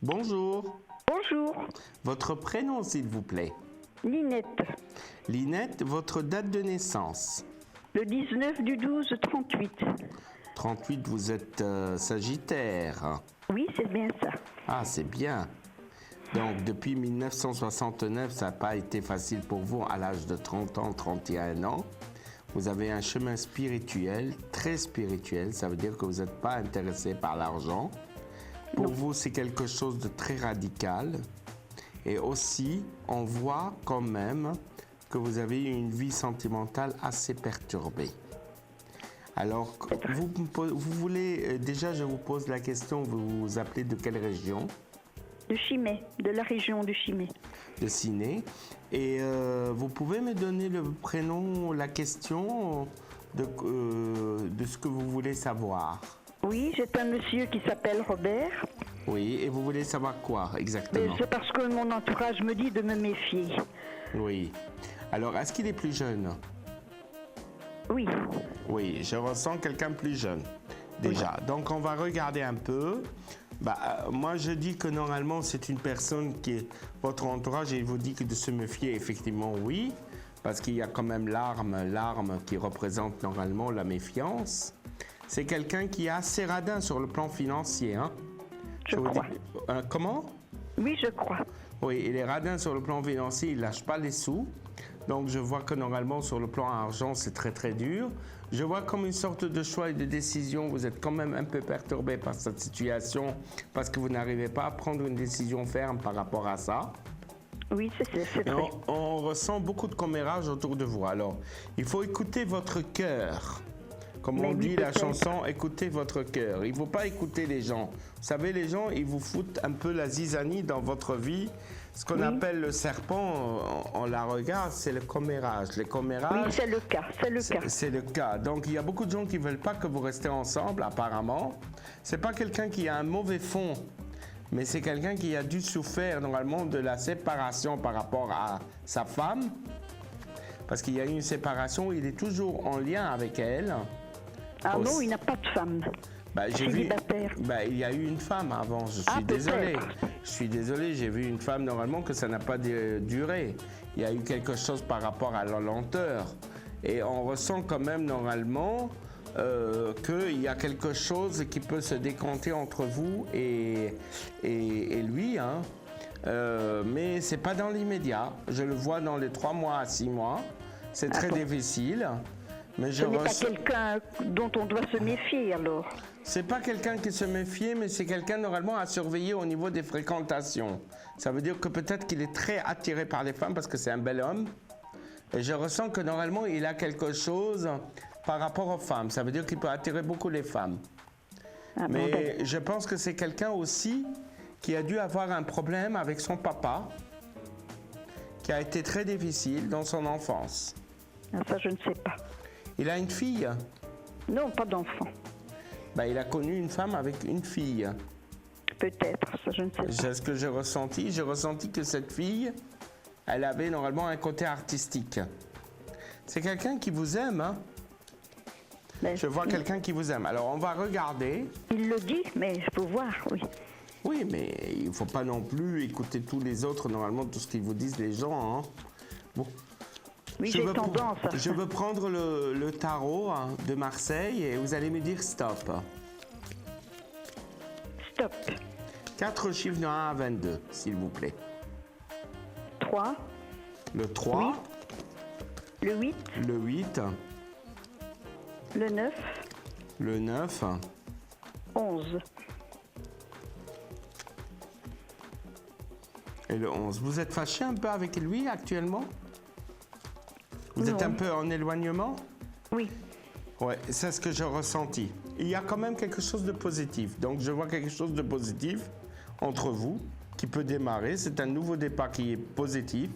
Bonjour. Bonjour, Votre prénom, s'il vous plaît. Linette, Linette, votre date de naissance. le 19 du 12 38. 38, vous êtes Sagittaire. Oui, c'est bien ça. Ah, c'est bien. Donc, depuis 1969, ça n'a pas été facile pour vous à l'âge de 30 ans, 31 ans. Vous avez un chemin spirituel, très spirituel. Ça veut dire que vous n'êtes pas intéressé par l'argent. Pour vous, c'est quelque chose de très radical. Et aussi, on voit quand même que vous avez une vie sentimentale assez perturbée. Alors, vous voulez, déjà je vous pose la question, vous vous appelez de quelle région? De Chimay, de la région de Chimay. De Ciné. Et vous pouvez me donner le prénom, la question de ce que vous voulez savoir? Oui, c'est un monsieur qui s'appelle Robert. Oui, et vous voulez savoir quoi exactement? C'est parce que mon entourage me dit de me méfier. Oui. Alors, est-ce qu'il est plus jeune? Oui, Oui, je ressens quelqu'un de plus jeune, déjà. Donc, on va regarder un peu. Moi, je dis que normalement, c'est une personne qui est votre entourage et il vous dit que de se méfier, effectivement, oui, parce qu'il y a quand même l'arme qui représente normalement la méfiance. C'est quelqu'un qui est assez radin sur le plan financier, hein? je crois. Comment? Oui, je crois. Oui, il est radin sur le plan financier, il ne lâche pas les sous. Donc, je vois que normalement, sur le plan argent, c'est très, très dur. Je vois comme une sorte de choix et de décision. Vous êtes quand même un peu perturbé par cette situation parce que vous n'arrivez pas à prendre une décision ferme par rapport à ça. Oui, c'est Et vrai. on ressent beaucoup de commérage autour de vous. Alors, il faut écouter votre cœur. Comme Mais on oui, dit la peut-être. chanson, écoutez votre cœur. Il ne faut pas écouter les gens. Vous savez, les gens, ils vous foutent un peu la zizanie dans votre vie. Ce qu'on appelle le serpent, on la regarde, c'est le commérage. Les Oui, commérages, c'est le cas, c'est le cas. c'est le cas. Donc, il y a beaucoup de gens qui ne veulent pas que vous restez ensemble, apparemment. Ce n'est pas quelqu'un qui a un mauvais fond, mais c'est quelqu'un qui a dû souffrir, normalement, de la séparation par rapport à sa femme. Parce qu'il y a eu une séparation, il est toujours en lien avec elle. Ah non, il n'a pas de femme. J'ai vu, Célibataire. il y a eu une femme avant, je suis Ah, désolé. peut-être. Je suis désolé, j'ai vu une femme normalement que ça n'a pas duré. Il y a eu quelque chose par rapport à la lenteur. Et on ressent quand même normalement qu'il y a quelque chose qui peut se décanter entre vous et lui. Hein. Mais ce n'est pas dans l'immédiat. Je le vois dans les 3 mois à 6 mois. C'est très difficile. Mais Ce n'est pas quelqu'un dont on doit se méfier alors. C'est pas quelqu'un qui se méfie, mais c'est quelqu'un normalement à surveiller au niveau des fréquentations. Ça veut dire que peut-être qu'il est très attiré par les femmes parce que c'est un bel homme. Et je ressens que normalement il a quelque chose par rapport aux femmes. Ça veut dire qu'il peut attirer beaucoup les femmes. Ah, Mais je pense que c'est quelqu'un aussi qui a dû avoir un problème avec son papa, qui a été très difficile dans son enfance. Ah, ça, je ne sais pas. Il a une fille. Non, pas d'enfant. Il a connu une femme avec une fille. Peut-être, ça, je ne sais pas. C'est ce que j'ai ressenti. J'ai ressenti que cette fille, elle avait normalement un côté artistique. C'est quelqu'un qui vous aime, hein? Mais Je vois quelqu'un qui vous aime. Alors, on va regarder. il le dit, mais il faut voir, oui. Oui, mais il ne faut pas non plus écouter tous les autres, normalement, tout ce qu'ils vous disent les gens, hein? Bon. Oui, j'ai tendance à Je ça. veux prendre le tarot hein, de Marseille et vous allez me dire stop. Stop. 4 chiffres de 1 à 22, s'il vous plaît. 3, Le 3, le 8, le 8, le 9, le 9, 11. et le 11. Vous êtes fâché un peu avec lui actuellement? Vous êtes Non. un peu en éloignement? Oui, Oui, c'est ce que j'ai ressenti. Il y a quand même quelque chose de positif. Donc, je vois quelque chose de positif entre vous qui peut démarrer. C'est un nouveau départ qui est positif.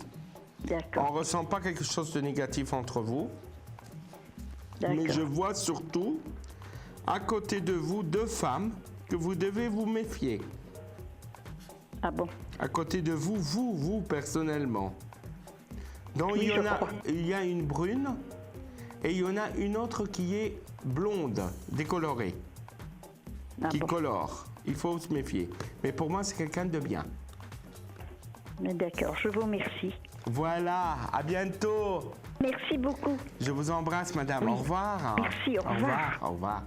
On d'accord. ne ressent pas quelque chose de négatif entre vous. Mais je D'accord. vois surtout à côté de vous 2 femmes que vous devez vous méfier. Ah bon? À côté de vous, vous personnellement. Donc Oui, je crois. il y a une brune et il y en a une autre qui est blonde, décolorée, Ah qui bon. colore. il faut se méfier. Mais pour moi, c'est quelqu'un de bien. D'accord, je vous remercie. Voilà, à bientôt. Merci beaucoup. Je vous embrasse, madame. Oui. Au revoir. Merci, au revoir. Au revoir.